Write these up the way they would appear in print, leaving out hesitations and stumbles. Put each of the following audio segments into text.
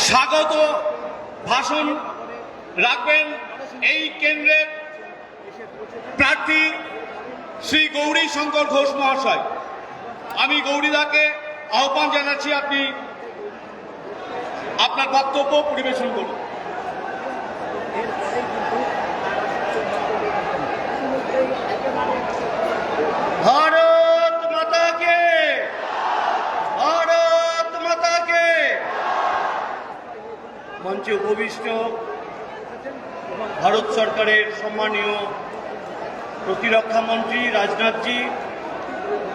স্বাগত ভাষণ রাখবেন এই কেন্দ্রের প্রার্থী শ্রী গৌরী শঙ্কর ঘোষ মহাশয়। আমি গৌরীদাকে আহ্বান জানাচ্ছি, আপনি আপনার বক্তব্য পরিবেশন করুন। ভারত মাতা কে, ভারত মাতা কে। মঞ্চে উপবিষ্ট ভারত সরকারের সম্মানীয় প্রতিরক্ষা মন্ত্রী রাজনাথজি,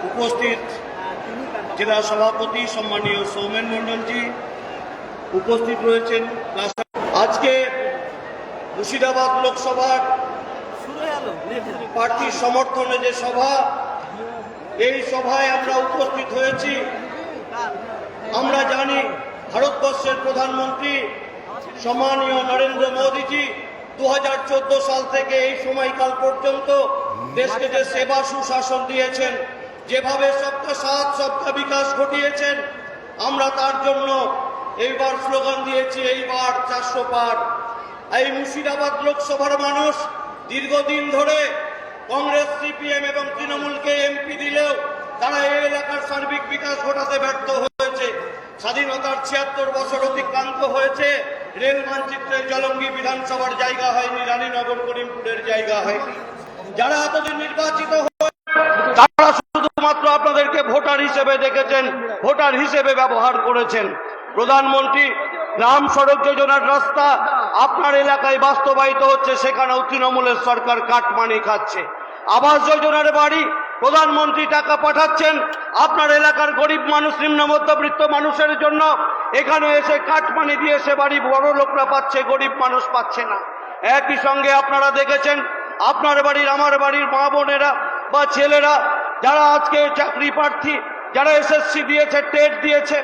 উপস্থিত জেলা সভাপতি সম্মানীয় সৌমেন মণ্ডলজি, উপস্থিত রয়েছেন আজকে মুর্শিদাবাদ লোকসভার প্রার্থী সমর্থনে যে সভা, এই সভায় আমরা উপস্থিত হয়েছি। আমরা জানি ভারতবর্ষের প্রধানমন্ত্রী সম্মানীয় নরেন্দ্র মোদীজি 2014 সাল থেকে এই সময়কাল পর্যন্ত দেশকে যে সেবা সুশাসন দিয়েছেন, যেভাবে সবকা সাথ সবকা বিকাশ ঘটিয়েছেন, আমরা তার জন্য এইবার স্লোগান দিয়েছি, এইবার 400 পার। এই মুর্শিদাবাদ লোকসভার মানুষ দীর্ঘদিন ধরে কংগ্রেস, সিপিএম এবং তৃণমূলকে এমপি দিলেও তারা এই এলাকার সার্বিক বিকাশ ঘটাতে ব্যর্থ হয়েছে। স্বাধীনতার 76 বছর অতিক্রান্ত হয়েছে, রেল মানচিত্রে জলঙ্গি বিধানসভার জায়গা হয়নি, রানীনগর করিমপুরের জায়গা হয়নি। যারা এতদিন নির্বাচিত তারা শুধুমাত্র আপনাদেরকে ভোটার হিসেবে দেখেছেন, ভোটার হিসেবে ব্যবহার করেছেন। প্রধানমন্ত্রী গ্রাম সড়ক যোজনার রাস্তা আপনার এলাকায় বাস্তবায়িত হচ্ছে, সেখানেও তৃণমূলের সরকার কাটমানি খাচ্ছে। আবাস যোজনার বাড়ি প্রধানমন্ত্রী টাকা পাঠাচ্ছেন আপনার এলাকার গরিব মানুষ, নিম্ন মধ্যবিত্ত মানুষের জন্য, এখানে এসে কাটমানি দিয়ে সে বাড়ি বড় লোকরা পাচ্ছে, গরিব মানুষ পাচ্ছে না। একই সঙ্গে আপনারা দেখেছেন আপনার বাড়ির, আমার বাড়ির মা বোনেরা বা ছেলেরা যারা আজকে চাকরি প্রার্থী, যারা এসএসসি দিয়েছে, টেট দিয়েছে,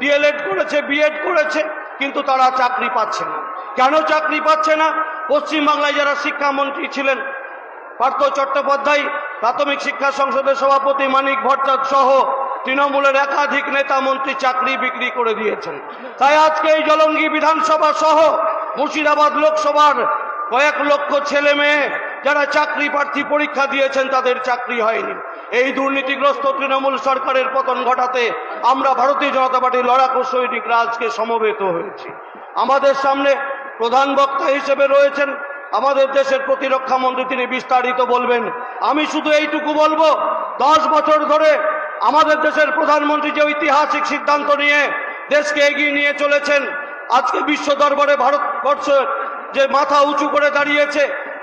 ডিএলএড করেছে, বিএড করেছে, কিন্তু তারা চাকরি পাচ্ছে না। কেন চাকরি পাচ্ছে না? পশ্চিমবাংলায় যারা শিক্ষামন্ত্রী ছিলেন, পার্থ চট্টোপাধ্যায়, প্রাথমিক শিক্ষা সংসদের সভাপতি মানিক ভট্টাচার্য সহ তৃণমূলের একাধিক নেতা মন্ত্রী চাকরি বিক্রি করে দিয়েছেন। তাই আজকে এই জলঙ্গি বিধানসভা সহ মুর্শিদাবাদ লোকসভার কয়েক লক্ষ ছেলে মেয়ে যারা চাকরি প্রার্থী পরীক্ষা দিয়েছেন, তাদের চাকরি হয়নি। এই দুর্নীতিগ্রস্ত তৃণমূল সরকারের পতন ঘটাতে আমরা ভারতীয় জনতা পার্টির লড়াকু সৈনিকরা আজকে সমবেত হয়েছি। আমাদের সামনে প্রধান বক্তা হিসেবে রয়েছেন আমাদের দেশের প্রতিরক্ষা মন্ত্রী, তিনি বিস্তারিত বলবেন। আমি শুধু এইটুকু বলবো, 10 বছর ধরে আমাদের দেশের প্রধানমন্ত্রী যে ঐতিহাসিক সিদ্ধান্ত নিয়ে দেশকে এগিয়ে নিয়ে চলেছেন, আজকে বিশ্ব দরবারে ভারতবর্ষের যে মাথা উঁচু করে দাঁড়িয়েছে,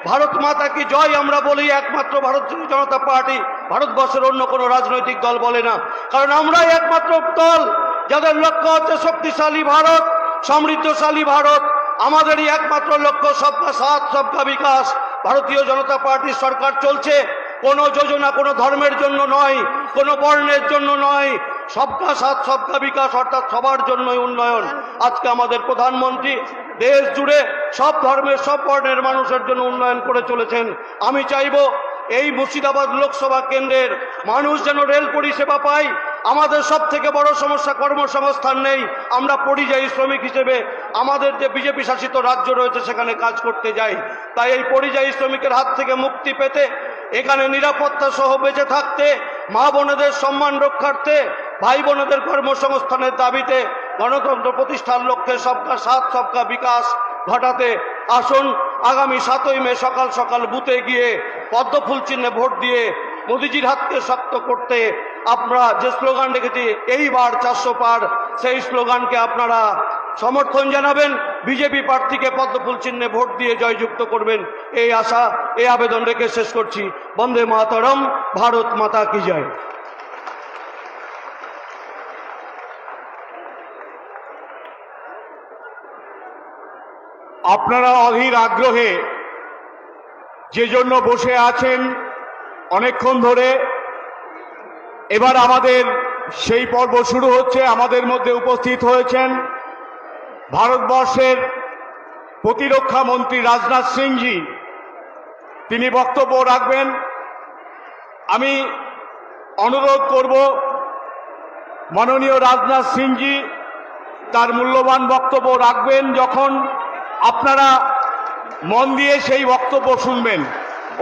ভারত মাতা কি জয় আমরা বলি একমাত্র ভারতীয় জনতা পার্টি, ভারতবর্ষের অন্য কোনো রাজনৈতিক দল বলে না। কারণ আমরাই একমাত্র দল যাদের লক্ষ্য হচ্ছে শক্তিশালী ভারত, সমৃদ্ধশালী ভারত। আমাদেরই একমাত্র লক্ষ্য সবকা সাথ সবকা বিকাশ। ভারতীয় জনতা পার্টির সরকার চলছে কোনো যোজনা কোনো ধর্মের জন্য নয়, কোনো বর্ণের জন্য নয়, সবকা সাথ সবকা বিকাশ, অর্থাৎ সবার জন্যই উন্নয়ন। আজকে আমাদের প্রধানমন্ত্রী দেশ জুড়ে সব ধর্মের সব বর্ণের মানুষের জন্য উন্নয়ন করে চলেছেন। আমি চাইব এই মুর্শিদাবাদ লোকসভা কেন্দ্রের মানুষ যেন রেল পরিষেবা পায়। আমাদের সব থেকে বড় সমস্যা কর্মসংস্থান নেই। আমরা পরিযায়ী শ্রমিক হিসেবে আমাদের যে বিজেপি শাসিত রাজ্য রয়েছে সেখানে কাজ করতে যাই। তাই এই পরিযায়ী শ্রমিকের হাত থেকে মুক্তি পেতে, এখানে নিরাপত্তা সহ বেঁচে থাকতে, মা বোনেদের সম্মান রক্ষার্থে, ভাই বোনেদের কর্মসংস্থানের দাবিতে, গণতন্ত্র প্রতিষ্ঠার লক্ষ্যে সবকা সাথ সবকা বিকাশ ঘটাতে আসুন আগামী 7ই মে সকাল সকাল বুথে গিয়ে পদ্মফুল চিহ্নে ভোট দিয়ে মোদিজির হাতকে শক্ত করতে আমরা যে স্লোগান রেখেছি, এইবার 400 পার, সেই স্লোগানকে আপনারা সমর্থন জানাবেন, বিজেপি প্রার্থীকে পদ্মফুল চিহ্নে ভোট দিয়ে জয়যুক্ত করবেন, এই আশা, এই আবেদন রেখে শেষ করছি। বন্দে মাতরম, ভারত মাতা কি জয়। আপনারা অধীর আগ্রহে যে জন্য বসে আছেন অনেকক্ষণ ধরে, এবার আমাদের সেই পর্ব শুরু হচ্ছে। আমাদের মধ্যে উপস্থিত হয়েছেন ভারতবর্ষের প্রতিরক্ষা মন্ত্রী রাজনাথ সিংজি, তিনি বক্তব্য রাখবেন। আমি অনুরোধ করব মাননীয় রাজনাথ সিংজি তার মূল্যবান বক্তব্য রাখবেন যখন আপনারা মন দিয়ে সেই বক্তব্য শুনবেন।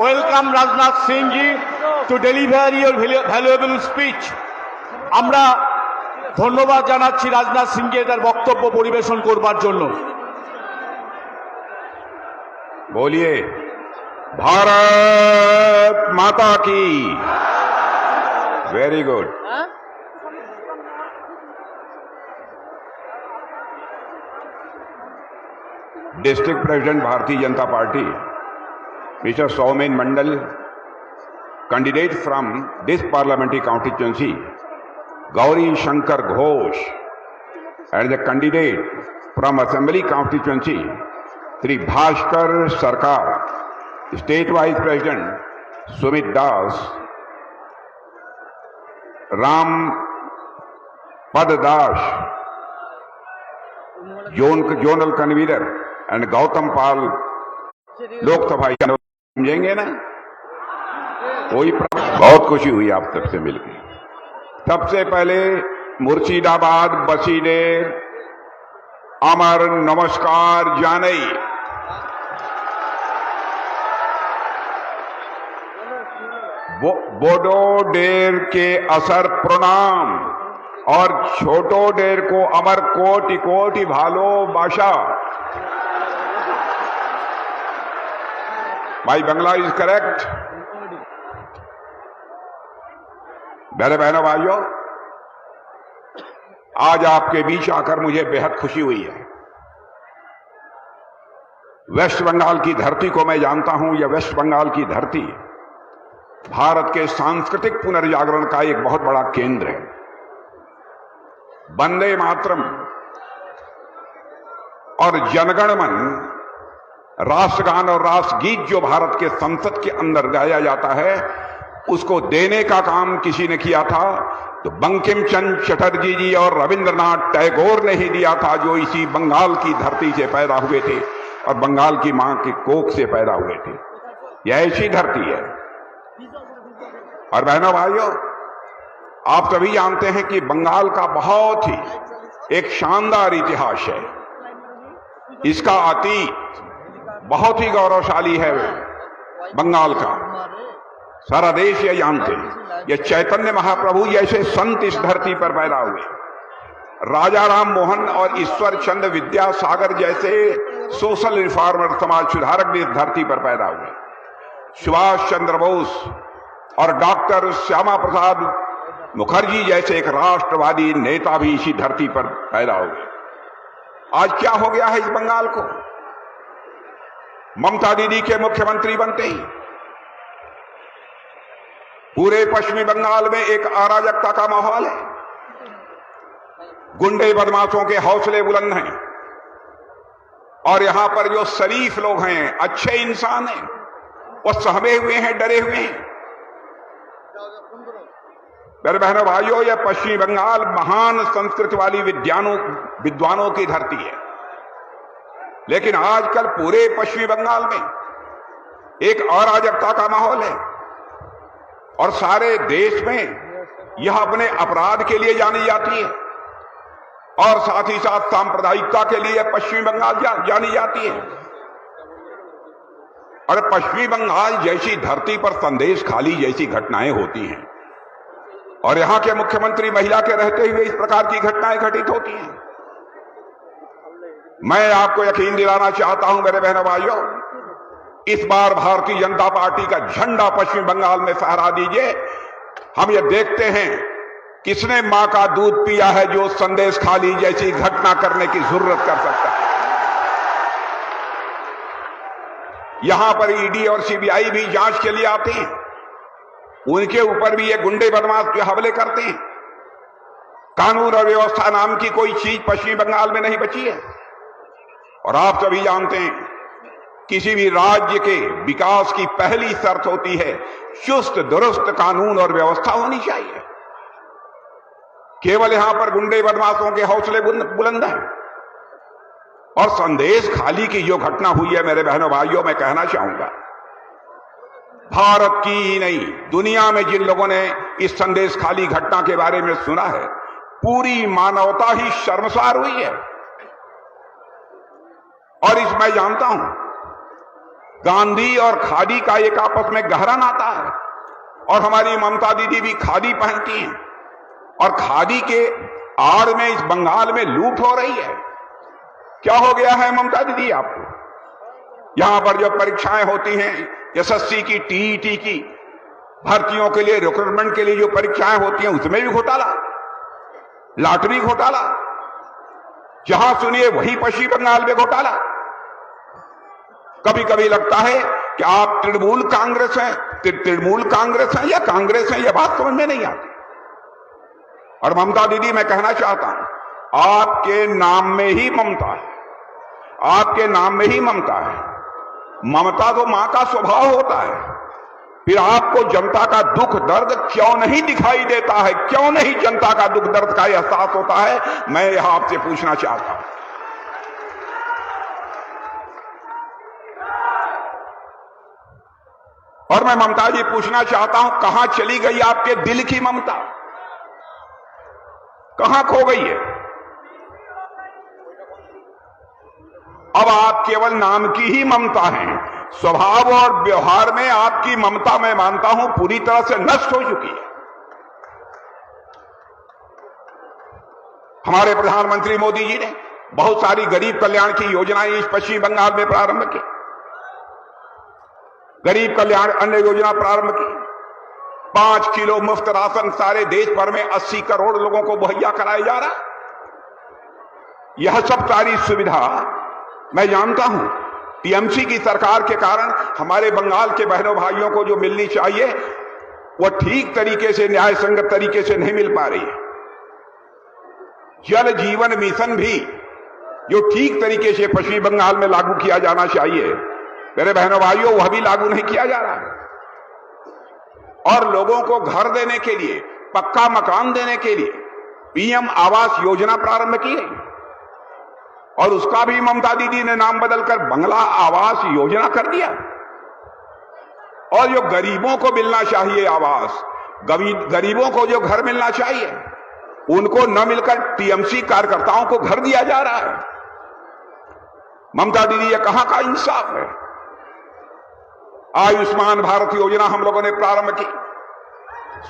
Welcome Rajnath Singh G to deliver your valuable speech. আমরা ধন্যবাদ জানাচ্ছি রাজনাথ সিংকে তার বক্তব্য পরিবেশন করবার জন্য। बोलिए भारत माता की। Very good. District president Bharatiya Janata party mister Soumen Mandal, candidate from this parliamentary constituency Gauri Shankar Ghosh, and the candidate from assembly constituency Shri Bhaskar सरकार, स्टेट वाइस प्रेसिडेंट सुमित दास, राम पद दास, जोनल कन्वीनर, एंड गौतम पाल लोकसभा। समझेंगे ना? कोई बहुत खुशी हुई आप सबसे मिलकर। सबसे पहले मुर्शिदाबाद बसीने अमर नमस्कार जाने। बोडो डेर के असर प्रणाम और छोटो डेर को अमर कोटि कोटि भालो बाशा। माई बंगला इज करेक्ट। मेरे बहनों भाइयों, आज आपके बीच आकर मुझे बेहद खुशी हुई है। वेस्ट बंगाल की धरती को मैं जानता हूं। यह वेस्ट बंगाल की धरती भारत के सांस्कृतिक पुनर्जागरण का एक बहुत बड़ा केंद्र है। वंदे मातरम और जनगण मन राष्ट्रगान और राष्ट्रगीत जो भारत के संसद के अंदर गाया जाता है, उसको देने का काम किसी ने किया था तो बंकिम चंद्र चटर्जी जी और रविंद्रनाथ टैगोर ने ही दिया था, जो इसी बंगाल की धरती से पैदा हुए थे और बंगाल की मां की कोख से पैदा हुए थे। यह ऐसी धरती है। और बहनों भाइयों, आप सभी जानते हैं कि बंगाल का बहुत ही एक शानदार इतिहास है। इसका अतीत बहुत ही गौरवशाली है। बंगाल का सारा देश ये जानते हैं। ये चैतन्य महाप्रभु जैसे संत इस धरती पर पैदा हुए, राजा राम मोहन और ईश्वर चंद्र विद्यासागर जैसे सोशल रिफॉर्मर समाज सुधारक भी इस धरती पर पैदा हुए, सुभाष चंद्र बोस और डॉक्टर श्यामा प्रसाद मुखर्जी जैसे एक राष्ट्रवादी नेता भी इसी धरती पर पैदा हुए। आज क्या हो गया है इस बंगाल को? ममता दीदी के मुख्यमंत्री बनते ही पूरे पश्चिमी बंगाल में एक अराजकता का माहौल है। गुंडे बदमाशों के हौसले बुलंद हैं और यहां पर जो शरीफ लोग हैं, अच्छे इंसान हैं, वो सहमे हुए हैं, डरे हुए हैं। मेरे बहनों भाइयों, यह पश्चिमी बंगाल महान संस्कृति वाली विद्वानों की धरती है। लेकिन आजकल पूरे पश्चिमी बंगाल में एक अराजकता का माहौल है और सारे देश में यह अपने अपराध के लिए जानी जाती है और साथ ही साथ सांप्रदायिकता के लिए पश्चिमी बंगाल जानी जाती है। और पश्चिमी बंगाल जैसी धरती पर संदेश खाली जैसी घटनाएं होती हैं और यहां के मुख्यमंत्री महिला के रहते हुए इस प्रकार की घटनाएं घटित होती हैं। मैं आपको यकीन दिलाना चाहता हूं मेरे बहनों भाइयों, इस बार भारतीय जनता पार्टी का झंडा पश्चिम बंगाल में फहरा दीजिए। हम ये देखते हैं किसने मां का दूध पिया है जो संदेश खाली जैसी घटना करने की जरूरत कर सकता है। यहां पर ईडी और सीबीआई भी जांच के लिए आते हैं, उनके ऊपर भी ये गुंडे बदमाश जो हमले करते हैं। कानून और व्यवस्था नाम की कोई चीज पश्चिमी बंगाल में नहीं बची है। और आप सभी जानते हैं किसी भी राज्य के विकास की पहली शर्त होती है चुस्त दुरुस्त कानून और व्यवस्था होनी चाहिए। केवल यहां पर गुंडे बदमाशों के हौसले बुलंद हैं और संदेश खाली की जो घटना हुई है मेरे बहनों भाइयों, मैं कहना चाहूंगा भारत की ही नहीं दुनिया में जिन लोगों ने इस संदेश खाली घटना के बारे में सुना है पूरी मानवता ही शर्मसार हुई है। और इस मैं जानता हूं गांधी और खादी का एक आपस में गहरा नाता है, और हमारी ममता दीदी भी खादी पहनती हैं, और खादी के आड़ में इस बंगाल में लूट हो रही है। क्या हो गया है ममता दीदी आपको? यहां पर जो परीक्षाएं होती हैं एसएससी की, टीईटी की, भर्तियों के लिए, रिक्रूटमेंट के लिए जो परीक्षाएं होती हैं उसमें भी घोटाला, लॉटरी घोटाला, जहां सुनिए वहीं पश्चिम बंगाल में घोटाला। कभी कभी लगता है कि आप तृणमूल कांग्रेस हैं, तृणमूल कांग्रेस हैं या कांग्रेस हैं, यह बात समझ में नहीं आती। और ममता दीदी मैं कहना चाहता हूं आपके नाम में ही ममता है, आपके नाम में ही ममता है। ममता तो मां का स्वभाव होता है, फिर आपको जनता का दुख दर्द क्यों नहीं दिखाई देता है? क्यों नहीं जनता का दुख दर्द का एहसास होता है? मैं यह आपसे पूछना चाहता हूं। और मैं ममता जी पूछना चाहता हूं कहां चली गई आपके दिल की ममता? कहां खो गई है? अब आप केवल नाम की ही ममता हैं, स्वभाव और व्यवहार में आपकी ममता मैं मानता हूं पूरी तरह से नष्ट हो चुकी है। हमारे प्रधानमंत्री मोदी जी ने बहुत सारी गरीब कल्याण की योजनाएं इस पश्चिम बंगाल में प्रारंभ की। गरीब कल्याण अन्न योजना प्रारंभ की, 5 किलो मुफ्त राशन सारे देश भर में 80 करोड़ लोगों को मुहैया कराया जा रहा। यह सब सारी सुविधा मैं जानता हूं टीएमसी की सरकार के कारण हमारे बंगाल के बहनों भाइयों को जो मिलनी चाहिए वह ठीक तरीके से, न्याय संगत तरीके से नहीं मिल पा रही है। जल जीवन मिशन भी जो ठीक तरीके से पश्चिम बंगाल में लागू किया जाना चाहिए, मेरे बहनों भाइयों, वह भी लागू नहीं किया जा रहा है। और लोगों को घर देने के लिए, पक्का मकान देने के लिए पीएम आवास योजना प्रारंभ की है, और उसका भी ममता दीदी ने नाम बदलकर बंगला आवास योजना कर दिया। और जो गरीबों को मिलना चाहिए आवास, गरीबों को जो घर मिलना चाहिए, उनको न मिलकर टीएमसी कार्यकर्ताओं को घर दिया जा रहा है। ममता दीदी, ये कहां का इंसाफ है? आयुष्मान भारत योजना हम लोगों ने प्रारंभ की,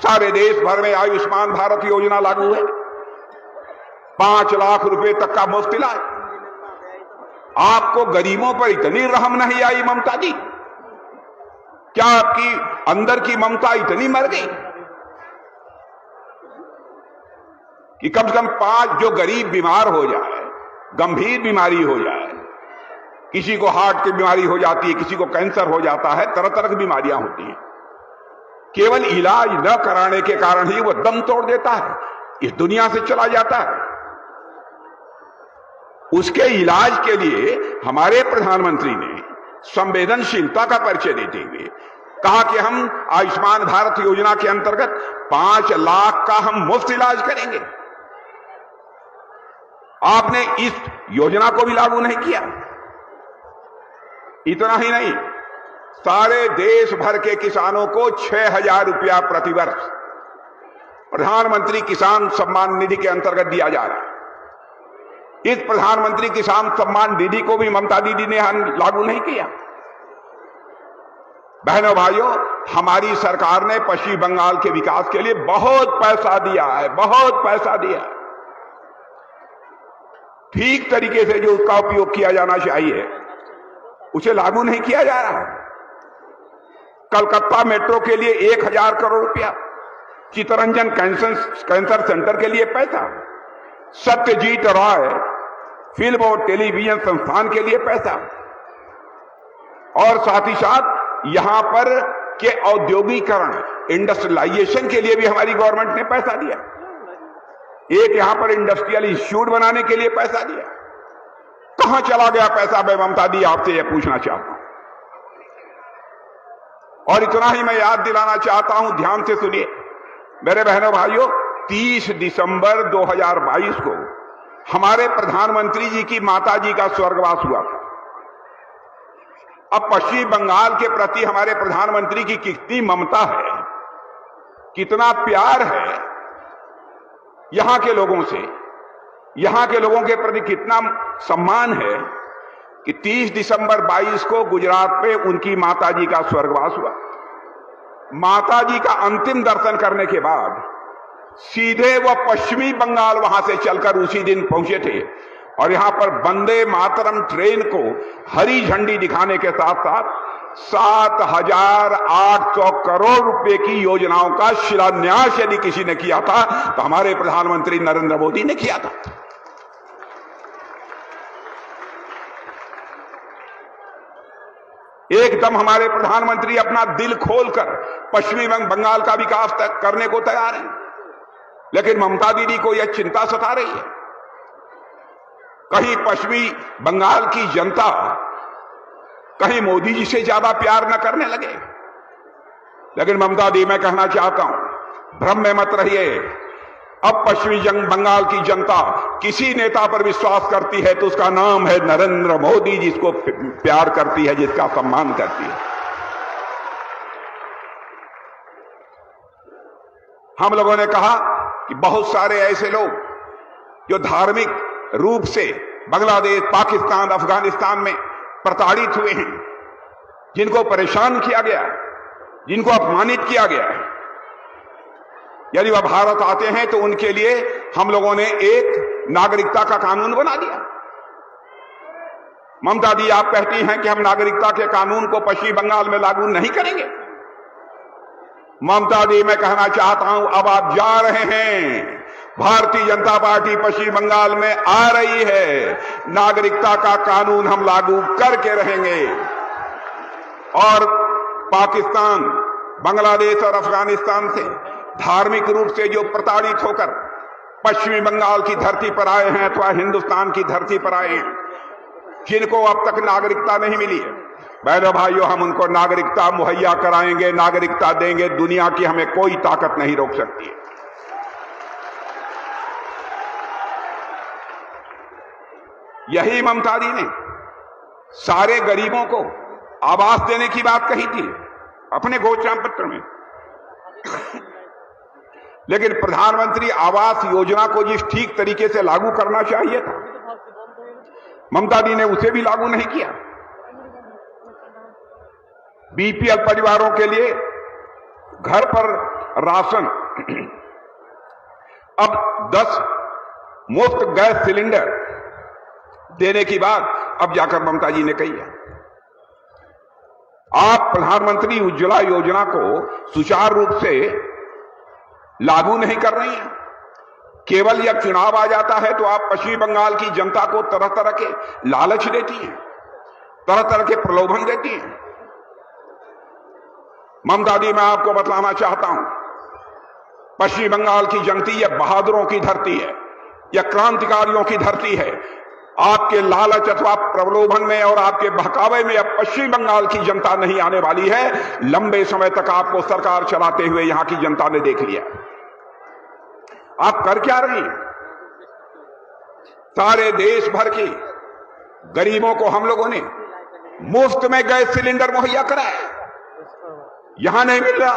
सारे देश भर में आयुष्मान भारत योजना लागू है, 5 लाख रुपए तक का मुफ्त इलाज। आपको गरीबों पर इतनी रहम नहीं आई ममता जी? क्या आपकी अंदर की ममता इतनी मर गई कि कम से कम 5 जो गरीब बीमार हो जाए, गंभीर बीमारी हो जाए, किसी को हार्ट की बीमारी हो जाती है, किसी को कैंसर हो जाता है, तरह तरह की बीमारियां होती हैं, केवल इलाज न कराने के कारण ही वह दम तोड़ देता है, इस दुनिया से चला जाता है। उसके इलाज के लिए हमारे प्रधानमंत्री ने संवेदनशीलता का परिचय देते हुए कहा कि हम आयुष्मान भारत योजना के अंतर्गत 5 लाख का हम मुफ्त इलाज करेंगे। आपने इस योजना को भी लागू नहीं किया। इतना ही नहीं, सारे देश भर के किसानों को 6,000 रुपया प्रतिवर्ष प्रधानमंत्री किसान सम्मान निधि के अंतर्गत दिया जा रहा है। इस प्रधानमंत्री किसान सम्मान निधि को भी ममता दीदी ने लागू नहीं किया। बहनों भाइयों, हमारी सरकार ने पश्चिम बंगाल के विकास के लिए बहुत पैसा दिया है, बहुत पैसा दिया। ठीक तरीके से जो उसका उपयोग किया जाना चाहिए उसे लागू नहीं किया जा रहा है। कलकत्ता मेट्रो के लिए 1,000 करोड़ रुपया, चित्तरंजन कैंसर सेंटर के लिए पैसा, सत्यजीत राय फिल्म और टेलीविजन संस्थान के लिए पैसा, और साथ ही साथ यहां पर के औद्योगिकरण, इंडस्ट्रियलाइजेशन के लिए भी हमारी गवर्नमेंट ने पैसा दिया। एक यहां पर इंडस्ट्रियल इंस्टीट्यूट बनाने के लिए पैसा दिया। कहां चला गया पैसा? मैं ममता दी आपसे यह पूछना चाहता हूं। और इतना ही मैं याद दिलाना चाहता हूं, ध्यान से सुनिए मेरे बहनों भाइयों, 30 दिसंबर 2022 को हमारे प्रधानमंत्री जी की माता जी का स्वर्गवास हुआ था। अब पश्चिम बंगाल के प्रति हमारे प्रधानमंत्री की कितनी ममता है, कितना प्यार है, यहां के लोगों से, यहां के लोगों के प्रति कितना सम्मान है कि 30 दिसंबर 22 को गुजरात में उनकी माताजी का स्वर्गवास हुआ। माताजी का अंतिम दर्शन करने के बाद सीधे वह पश्चिमी बंगाल वहां से चलकर उसी दिन पहुंचे थे और यहां पर वंदे मातरम ट्रेन को हरी झंडी दिखाने के साथ साथ 7,800 करोड़ रुपए की योजनाओं का शिलान्यास यदि किसी ने किया था तो हमारे प्रधानमंत्री नरेंद्र मोदी ने किया था। एकदम हमारे प्रधानमंत्री अपना दिल खोलकर पश्चिमी बंगाल का विकास करने को तैयार हैं, लेकिन ममता दीदी को यह चिंता सता रही है कहीं पश्चिमी बंगाल की जनता कहीं मोदी जी से ज्यादा प्यार न करने लगे। लेकिन ममता दी, मैं कहना चाहता हूं, भ्रम में मत रहिए। अब पश्चिमी बंगाल की जनता किसी नेता पर विश्वास करती है तो उसका नाम है नरेंद्र मोदी, जिसको प्यार करती है, जिसका सम्मान करती है। हम लोगों ने कहा कि बहुत सारे ऐसे लोग जो धार्मिक रूप से बांग्लादेश, पाकिस्तान, अफगानिस्तान में प्रताड़ित हुए हैं, जिनको परेशान किया गया, जिनको अपमानित किया गया है, यदि वह भारत आते हैं तो उनके लिए हम लोगों ने एक नागरिकता का कानून बना दिया। ममता दी, आप कहती हैं कि हम नागरिकता के कानून को पश्चिमी बंगाल में लागू नहीं करेंगे। ममता दी, मैं कहना चाहता हूं, अब आप जा रहे हैं, भारतीय जनता पार्टी पश्चिम बंगाल में आ रही है, नागरिकता का कानून हम लागू करके रहेंगे और पाकिस्तान, बांग्लादेश और अफगानिस्तान से धार्मिक रूप से जो प्रताड़ित होकर पश्चिमी बंगाल की धरती पर आए हैं अथवा हिंदुस्तान की धरती पर आए हैं, जिनको अब तक नागरिकता नहीं मिली है, बहनों भाइयों, हम उनको नागरिकता मुहैया कराएंगे, नागरिकता देंगे। दुनिया की हमें कोई ताकत नहीं रोक सकती है। यही ममता दी ने सारे गरीबों को आवास देने की बात कही थी अपने घोषणा पत्र में, लेकिन प्रधानमंत्री आवास योजना को जिस ठीक तरीके से लागू करना चाहिए था, ममता दी ने उसे भी लागू नहीं किया। बीपीएल परिवारों के लिए घर पर राशन, अब 10 मुफ्त गैस सिलेंडर देने की बात अब जाकर ममता जी ने कही है। आप प्रधानमंत्री उज्ज्वला योजना को सुचारू रूप से लागू नहीं कर रही हैं। केवल जब चुनाव आ जाता है तो आप पश्चिमी बंगाल की जनता को तरह तरह के लालच देती हैं, तरह तरह के प्रलोभन देती हैं। ममता दी, मैं आपको बतलाना चाहता हूं, पश्चिमी बंगाल की जनता यह बहादुरों की धरती है, यह क्रांतिकारियों की धरती है। आपके लालच अथवा प्रलोभन में और आपके बहकावे में अब पश्चिम बंगाल की जनता नहीं आने वाली है। लंबे समय तक आपको सरकार चलाते हुए यहां की जनता ने देख लिया। आप कर क्या रहे हैं? सारे देश भर के गरीबों को हम लोगों ने मुफ्त में गैस सिलेंडर मुहैया कराया, यहां नहीं मिल रहा।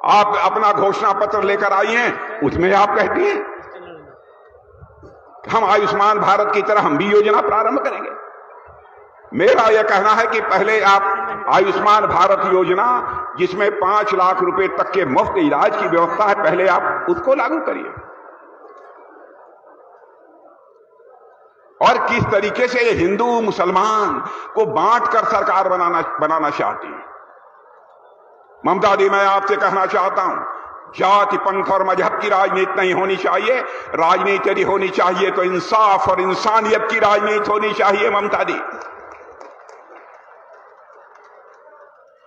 आप अपना घोषणा पत्र लेकर आई हैं, उसमें आप कहती हैं हम आयुष्मान भारत की तरह हम भी योजना प्रारंभ करेंगे। मेरा यह कहना है कि पहले आप आयुष्मान भारत योजना, जिसमें 5 लाख रुपए तक के मुफ्त इलाज की व्यवस्था है, पहले आप उसको लागू करिए। और किस तरीके से ये हिंदू मुसलमान को बांटकर सरकार बनाना चाहती है। ममता दी, मैं आपसे कहना चाहता हूं, जाति, पंथ और मजहब की राजनीति नहीं होनी चाहिए। राजनीति यदि होनी चाहिए तो इंसाफ और इंसानियत की राजनीति होनी चाहिए। ममता दी,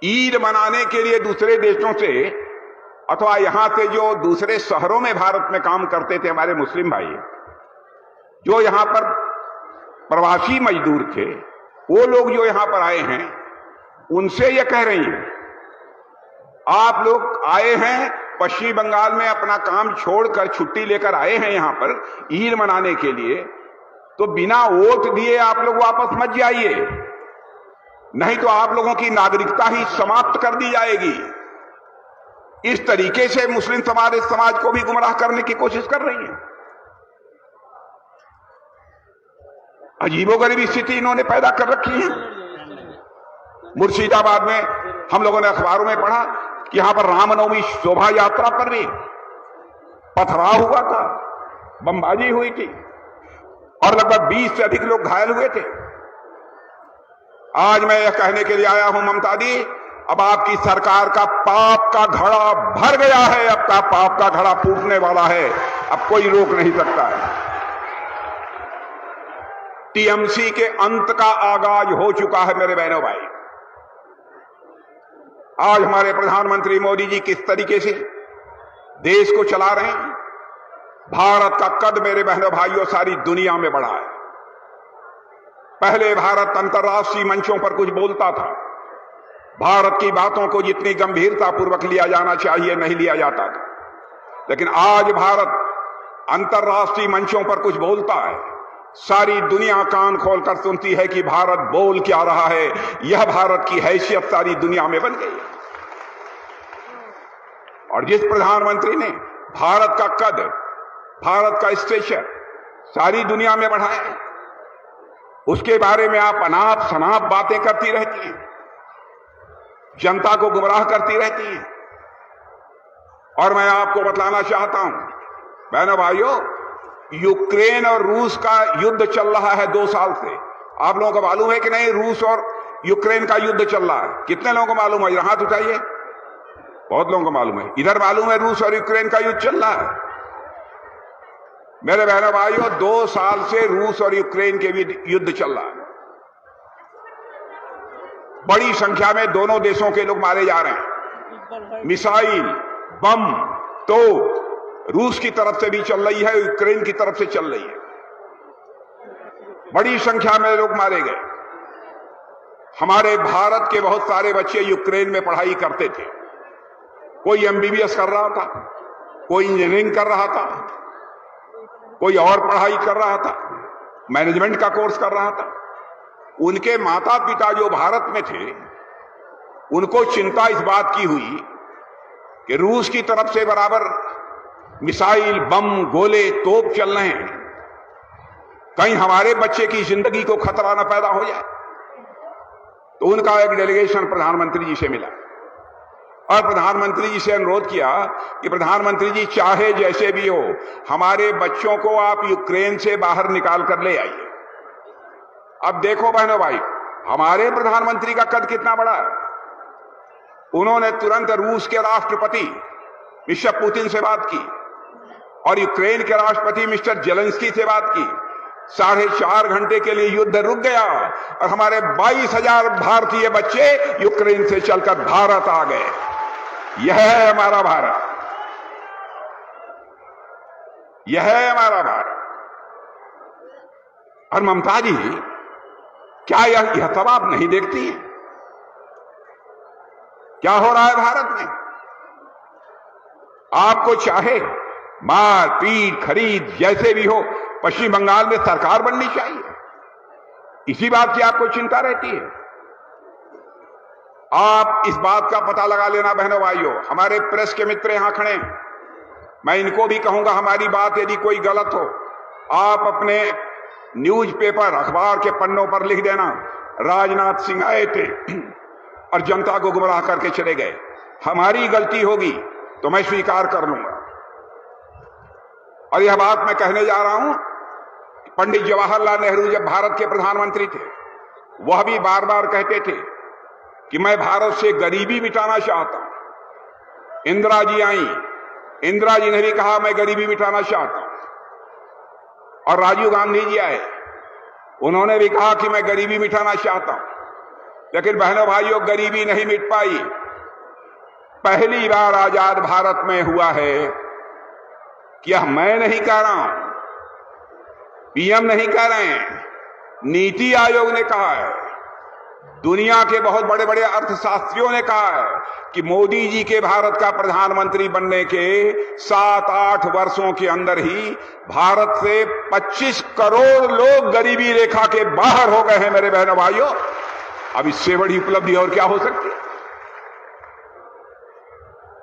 ईद मनाने के लिए दूसरे देशों से अथवा यहां से जो दूसरे शहरों में भारत में काम करते थे हमारे मुस्लिम भाई, जो यहां पर प्रवासी मजदूर थे, वो लोग जो यहां पर आए हैं, उनसे ये कह रही हैं, आप लोग आए हैं पश्चिमी बंगाल में, अपना काम छोड़कर छुट्टी लेकर आए हैं यहां पर ईद मनाने के लिए, तो बिना वोट दिए आप लोग वापस मत जाइए, नहीं तो आप लोगों की नागरिकता ही समाप्त कर दी जाएगी। इस तरीके से मुस्लिम समाज इस समाज को भी गुमराह करने की कोशिश कर रही है। अजीबोगरीब स्थिति इन्होंने पैदा कर रखी है। मुर्शिदाबाद में हम लोगों ने अखबारों में पढ़ा कि यहां पर रामनवमी शोभा यात्रा पर भी पथराव हुआ था, बमबाजी हुई थी और लगभग 20 से अधिक लोग घायल हुए थे। आज मैं यह कहने के लिए आया हूं ममता दी, अब आपकी सरकार का पाप का घड़ा भर गया है, अब का पाप का घड़ा फूटने वाला है, अब कोई रोक नहीं सकता है। टीएमसी के अंत का आगाज हो चुका है मेरे बहनों भाई। आज हमारे प्रधानमंत्री मोदी जी किस तरीके से देश को चला रहे हैं। भारत का कद मेरे बहनों भाइयों सारी दुनिया में बढ़ा है। पहले भारत अंतर्राष्ट्रीय मंचों पर कुछ बोलता था, भारत की बातों को जितनी गंभीरतापूर्वक लिया जाना चाहिए नहीं लिया जाता था, लेकिन आज भारत अंतर्राष्ट्रीय मंचों पर कुछ बोलता है, सारी दुनिया कान खोलकर सुनती है कि भारत बोल क्या रहा है। यह भारत की हैसियत सारी दुनिया में बन गई है। और जिस प्रधानमंत्री ने भारत का कद, भारत का स्टेचर सारी दुनिया में बढ़ाया, उसके बारे में आप अनाप शनाप बातें करती रहती हैं, जनता को गुमराह करती रहती हैं। और मैं आपको बतलाना चाहता हूं बहनों भाइयों, यूक्रेन और रूस का युद्ध चल रहा है 2 साल से। आप लोगों को मालूम है कि नहीं रूस और यूक्रेन का युद्ध चल रहा है? कितने लोगों को मालूम है? हाथ उठाइए। बहुत लोगों को मालूम है। इधर मालूम है रूस और यूक्रेन का युद्ध चल रहा है। मेरे बहनों भाइयों, 2 साल से रूस और यूक्रेन के बीच युद्ध चल रहा है। बड़ी संख्या में दोनों देशों के लोग मारे जा रहे हैं। मिसाइल, बम, तोप रूस की तरफ से भी चल रही है, यूक्रेन की तरफ से चल रही है। बड़ी संख्या में लोग मारे गए। हमारे भारत के बहुत सारे बच्चे यूक्रेन में पढ़ाई करते थे। कोई एमबीबीएस कर रहा था, कोई इंजीनियरिंग कर रहा था, कोई और पढ़ाई कर रहा था, मैनेजमेंट का कोर्स कर रहा था। उनके माता पिता जो भारत में थे, उनको चिंता इस बात की हुई कि रूस की तरफ से बराबर मिसाइल, बम, गोले, तोप चल रहे हैं, कहीं हमारे बच्चे की जिंदगी को खतरा न पैदा हो जाए। तो उनका एक डेलीगेशन प्रधानमंत्री जी से मिला और प्रधानमंत्री जी से अनुरोध किया कि प्रधानमंत्री जी चाहे जैसे भी हो, हमारे बच्चों को आप यूक्रेन से बाहर निकाल कर ले आइए। अब देखो बहनों भाई, हमारे प्रधानमंत्री का कद कितना बड़ा है। उन्होंने तुरंत रूस के राष्ट्रपति मिस्टर पुतिन से बात की और यूक्रेन के राष्ट्रपति मिस्टर जेलेंस्की से बात की। 4.5 घंटे के लिए युद्ध रुक गया और हमारे 22,000 भारतीय बच्चे यूक्रेन से चलकर भारत आ गए। यह है हमारा भारत, यह है हमारा भारत। और ममता जी, क्या यह सब आप नहीं देखती हैं? क्या हो रहा है भारत में? आपको चाहे मार पीट खरीद जैसे भी हो, पश्चिम बंगाल में सरकार बननी चाहिए। इसी बात की आपको चिंता रहती है। आप इस बात का पता लगा लेना बहनों भाइयों। हमारे प्रेस के मित्र यहां खड़े हैं, मैं इनको भी कहूंगा, हमारी बात यदि कोई गलत हो, आप अपने न्यूज़पेपर, अखबार के पन्नों पर लिख देना, राजनाथ सिंह आए थे और जनता को गुमराह करके चले गए। हमारी गलती होगी तो मैं स्वीकार कर लूंगा। और यह बात मैं कहने जा रहा हूं, पंडित जवाहरलाल नेहरू जब भारत के प्रधानमंत्री थे, वह भी बार बार कहते थे कि मैं भारत से गरीबी मिटाना चाहता हूं। इंदिरा जी आई, इंदिरा जी ने भी कहा मैं गरीबी मिटाना चाहता हूं। और राजीव गांधी जी आए, उन्होंने भी कहा कि मैं गरीबी मिटाना चाहता हूं। लेकिन बहनों भाइयों, गरीबी नहीं मिट पाई। पहली बार आजाद भारत में हुआ है कि यह मैं नहीं कह रहा हूं, पीएम नहीं कह रहे हैं, नीति आयोग ने कहा है, दुनिया के बहुत बड़े बड़े अर्थशास्त्रियों ने कहा है कि मोदी जी के भारत का प्रधानमंत्री बनने के 7-8 वर्षों के अंदर ही भारत से 25 करोड़ लोग गरीबी रेखा के बाहर हो गए हैं। मेरे बहनों भाइयों, अब इससे बड़ी उपलब्धि और क्या हो सकती है?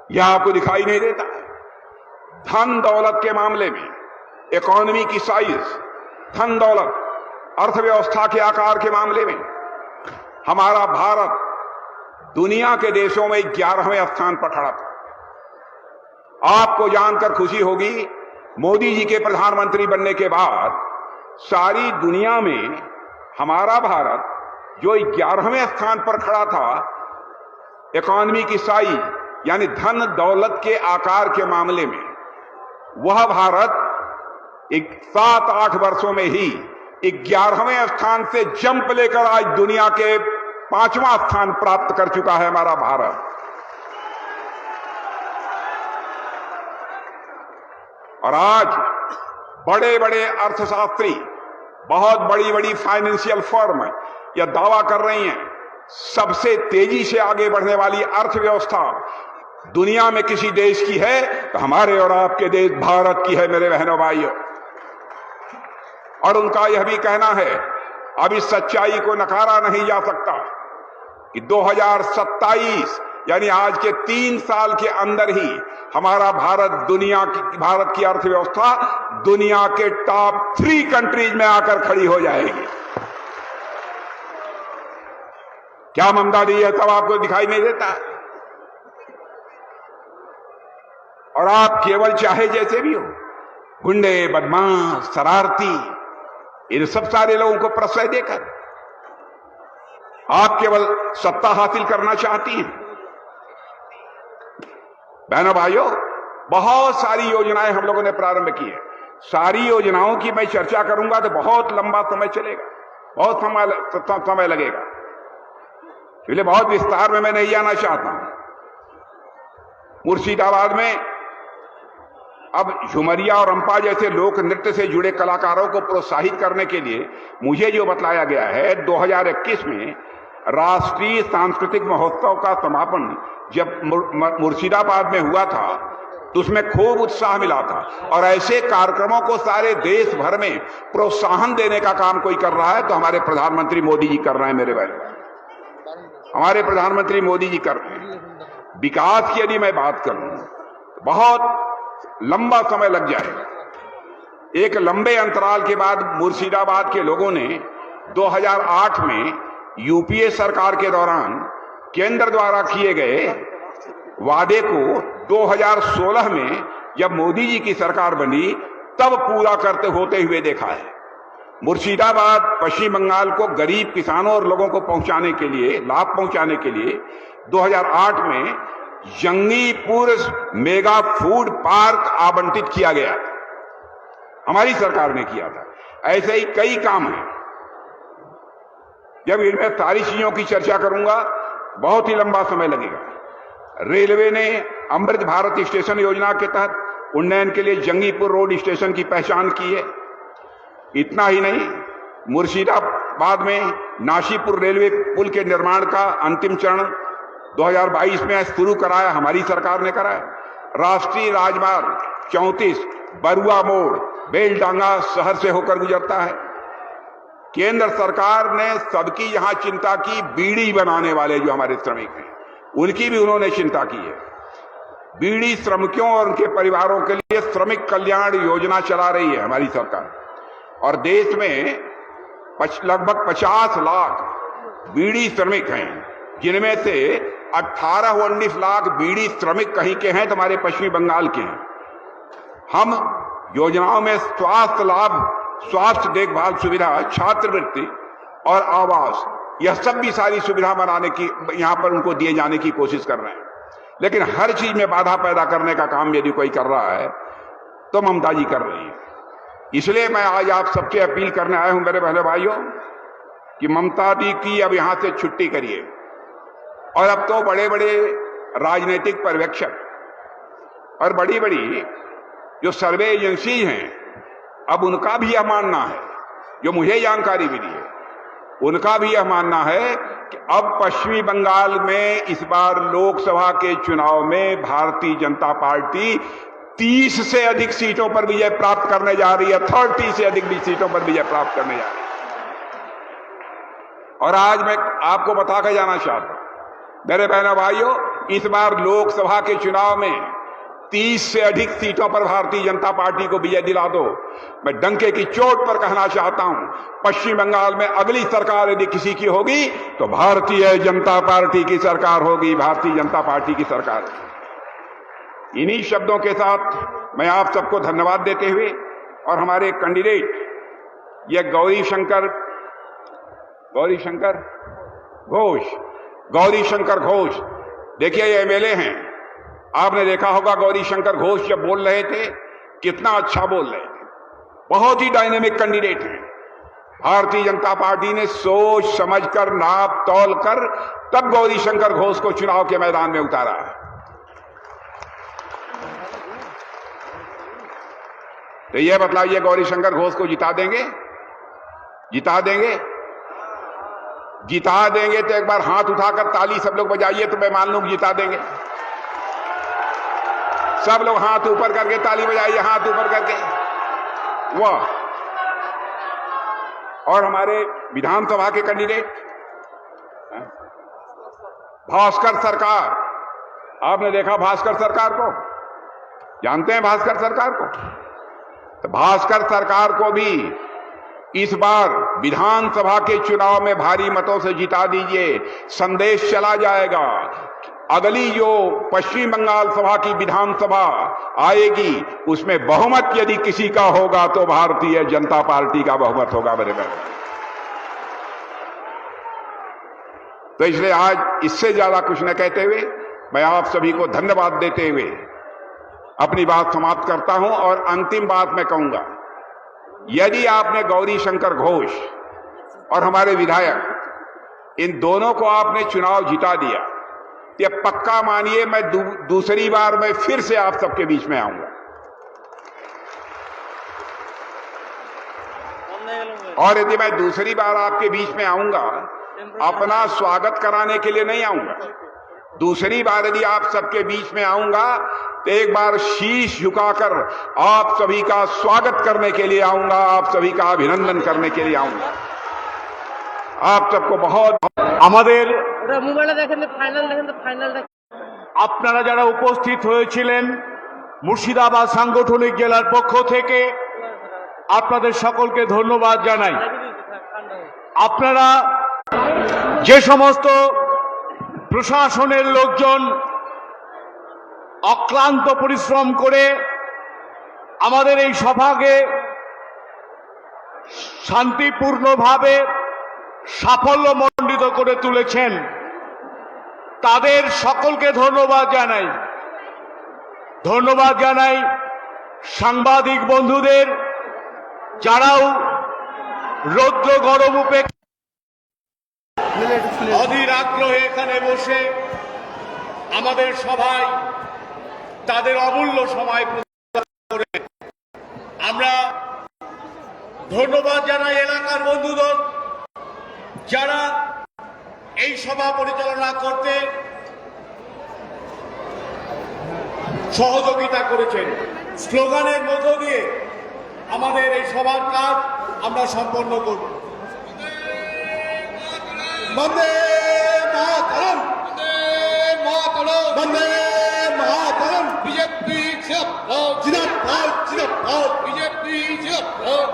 यह आपको दिखाई नहीं देता है? धन दौलत के मामले में, इकोनॉमी की साइज, धन दौलत, अर्थव्यवस्था के आकार के मामले में हमारा भारत दुनिया के देशों में 11वें स्थान पर खड़ा था। आपको जानकर खुशी होगी, मोदी जी के प्रधानमंत्री बनने के बाद सारी दुनिया में हमारा भारत जो 11वें स्थान पर खड़ा था इकोनॉमी की साइज यानी धन दौलत के आकार के मामले में, वह भारत 7-8 वर्षों में ही 11वें स्थान से जंप लेकर आज दुनिया के 5वां स्थान प्राप्त कर चुका है हमारा भारत। और आज बड़े बड़े अर्थशास्त्री, बहुत बड़ी बड़ी फाइनेंशियल फर्म यह दावा कर रही हैं सबसे तेजी से आगे बढ़ने वाली अर्थव्यवस्था दुनिया में किसी देश की है तो हमारे और आपके देश भारत की है, मेरे बहनों भाइयों। और उनका यह भी कहना है, अब इस सच्चाई को नकारा नहीं जा सकता कि 2027 यानी आज के 3 साल के अंदर ही हमारा भारत भारत की अर्थव्यवस्था दुनिया के टॉप 3 कंट्रीज में आकर खड़ी हो जाएगी। क्या ममता दी है तब आपको दिखाई नहीं देता? और आप केवल चाहे जैसे भी हो, गुंडे, बदमाश, शरारती, इन सब सारे लोगों को प्रश्रय देकर आप केवल सत्ता हासिल करना चाहती हैं। बहनों भाइयों, बहुत सारी योजनाएं हम लोगों ने प्रारंभ की है। सारी योजनाओं की मैं चर्चा करूंगा तो बहुत लंबा समय चलेगा, बहुत समय लगेगा, इसलिए बहुत विस्तार में मैं नहीं जाना चाहता हूं। मुर्शिदाबाद में अब झुमरिया और रंपा जैसे लोक नृत्य से जुड़े कलाकारों को प्रोत्साहित करने के लिए मुझे जो बतलाया गया है, 2021 में राष्ट्रीय सांस्कृतिक महोत्सव का समापन जब मुर्शिदाबाद में हुआ था तो उसमें खूब उत्साह मिला था। और ऐसे कार्यक्रमों को सारे देश भर में प्रोत्साहन देने का काम कोई कर रहा है तो हमारे प्रधानमंत्री मोदी जी कर रहे हैं। मेरे भाई, हमारे प्रधानमंत्री मोदी जी कर रहे हैं। विकास की यदि मैं बात करूं तो बहुत लंबा समय लग जाएगा। एक लंबे अंतराल के बाद मुर्शिदाबाद के लोगों ने 2008 में यूपीए सरकार के दौरान केंद्र द्वारा किए गए वादे को 2016 में जब मोदी जी की सरकार बनी तब पूरा करते होते हुए देखा है। मुर्शिदाबाद पश्चिम बंगाल को गरीब किसानों और लोगों को पहुंचाने के लिए, लाभ पहुंचाने के लिए 2008 में जंगीपुर मेगा फूड पार्क आवंटित किया गया, हमारी सरकार ने किया था। ऐसे ही कई काम हैं। जब इनमें सारी चीजों की चर्चा करूंगा बहुत ही लंबा समय लगेगा। रेलवे ने अमृत भारत स्टेशन योजना के तहत उन्नयन के लिए जंगीपुर रोड स्टेशन की पहचान की है। इतना ही नहीं, मुर्शिदाबाद में नाशीपुर रेलवे पुल के निर्माण का अंतिम चरण 2022 में शुरू कराया, हमारी सरकार ने कराया। राष्ट्रीय राजमार्ग 34 बरुआ मोड़ बेलडांगा शहर से होकर गुजरता है। केंद्र सरकार ने सबकी यहां चिंता की, बीड़ी बनाने वाले जो हमारे श्रमिक हैं उनकी भी उन्होंने चिंता की है। बीड़ी श्रमिकों और उनके परिवारों के लिए श्रमिक कल्याण योजना चला रही है हमारी सरकार। और देश में लगभग 50 लाख बीड़ी श्रमिक हैं, जिनमें से 18-19 लाख बीड़ी श्रमिक कहीं के हैं तो हमारे पश्चिमी बंगाल के हैं। हम योजनाओं में स्वास्थ्य लाभ, स्वास्थ्य देखभाल सुविधा, छात्रवृत्ति और आवास, यह सब भी सारी सुविधा बनाने की यहां पर उनको दिए जाने की कोशिश कर रहे हैं। लेकिन हर चीज में बाधा पैदा करने का काम यदि कोई कर रहा है तो ममता जी कर रही है। इसलिए मैं आज आप सबसे अपील करने आया हूं मेरे बहनों भाइयों कि ममता जी की अब यहां से छुट्टी करिए। और अब तो बड़े बड़े राजनीतिक पर्यवेक्षक और बड़ी बड़ी जो सर्वे एजेंसी हैं, अब उनका भी यह मानना है, जो मुझे जानकारी मिली है, उनका भी यह मानना है कि अब पश्चिमी बंगाल में इस बार लोकसभा के चुनाव में भारतीय जनता पार्टी 30 से अधिक सीटों पर विजय प्राप्त करने जा रही है, 30 से अधिक सीटों पर विजय प्राप्त करने जा रही है। और आज मैं आपको बता के जाना चाहता हूं मेरे बहनों भाइयों, इस बार लोकसभा के चुनाव में 30 से अधिक सीटों पर भारतीय जनता पार्टी को विजय दिला दो। मैं डंके की चोट पर कहना चाहता हूं, पश्चिम बंगाल में अगली सरकार यदि किसी की होगी तो भारतीय जनता पार्टी की सरकार होगी, भारतीय जनता पार्टी की सरकार। इन्हीं शब्दों के साथ मैं आप सबको धन्यवाद देते हुए और हमारे कैंडिडेट ये गौरी शंकर घोष, देखिए ये एमएलए हैं। आपने देखा होगा गौरी शंकर घोष जब बोल रहे थे कितना अच्छा बोल रहे थे, बहुत ही डायनेमिक कैंडिडेट हैं। भारतीय जनता पार्टी ने सोच समझकर, नाप तौल कर तब गौरी शंकर घोष को चुनाव के मैदान में उतारा है। तो यह बतलाइए, गौरी शंकर घोष को जिता देंगे? जिता देंगे? जिता देंगे तो एक बार हाथ उठाकर ताली सब लोग बजाइए तो मैं मान लूं जिता देंगे। सब लोग हाथ ऊपर करके ताली बजाइए, हाथ ऊपर करके। वाह! और हमारे विधानसभा के कैंडिडेट भास्कर सरकार, आपने देखा भास्कर सरकार को? जानते हैं भास्कर सरकार को? तो भास्कर सरकार को भी इस बार विधानसभा के चुनाव में भारी मतों से जिता दीजिए। संदेश चला जाएगा, अगली जो पश्चिम बंगाल सभा की विधानसभा आएगी उसमें बहुमत यदि किसी का होगा तो भारतीय जनता पार्टी का बहुमत होगा मेरे भाई। तो इसलिए आज इससे ज्यादा कुछ न कहते हुए मैं आप सभी को धन्यवाद देते हुए अपनी बात समाप्त करता हूं। और अंतिम बात मैं कहूंगा, यदि आपने गौरी शंकर घोष और हमारे विधायक इन दोनों को आपने चुनाव जिता दिया, ये पक्का मानिए मैं दूसरी बार मैं फिर से आप सबके बीच में आऊंगा। और यदि मैं दूसरी बार आपके बीच में आऊंगा, अपना स्वागत कराने के लिए नहीं आऊंगा। दूसरी बार यदि आप सबके बीच में आऊंगा तो एक बार शीश झुकाकर आप सभी का स्वागत करने के लिए आऊंगा, आप सभी का अभिनंदन करने के लिए आऊंगा। आप सबको बहुत আমাদের আপনারা যারা উপস্থিত হয়েছিলেন মুর্শিদাবাদ সাংগঠনিক জেলার পক্ষ থেকে আপনাদের সকলকে ধন্যবাদ জানাই। আপনারা যে সমস্ত প্রশাসনের লোকজন অক্লান্ত পরিশ্রম করে আমাদের এই সভাকে শান্তিপূর্ণভাবে সাফল্যমণ্ডিত করে তুলেছেন, তাদের সকলকে ধন্যবাদ জানাই। ধন্যবাদ জানাই সাংবাদিক বন্ধুদের, যারাও রৌদ্র গরম উপেক্ষা অধীর আগ্রহে এখানে বসে আমাদের সভায় তাদের অমূল্য সময় প্রদান করে। আমরা ধন্যবাদ জানাই এলাকার বন্ধুদের যারা এই সভা পরিচালনা করতে সহযোগিতা করেছেন। স্লোগানের মধ্য দিয়ে আমাদের এই সভার কাজ আমরা সম্পন্ন করব। বন্দে মাতরম, বন্দে মাতরম, বিজেপি জিন্দাবাদ, জিন্দাবাদ, বিজেপি জিন্দাবাদ।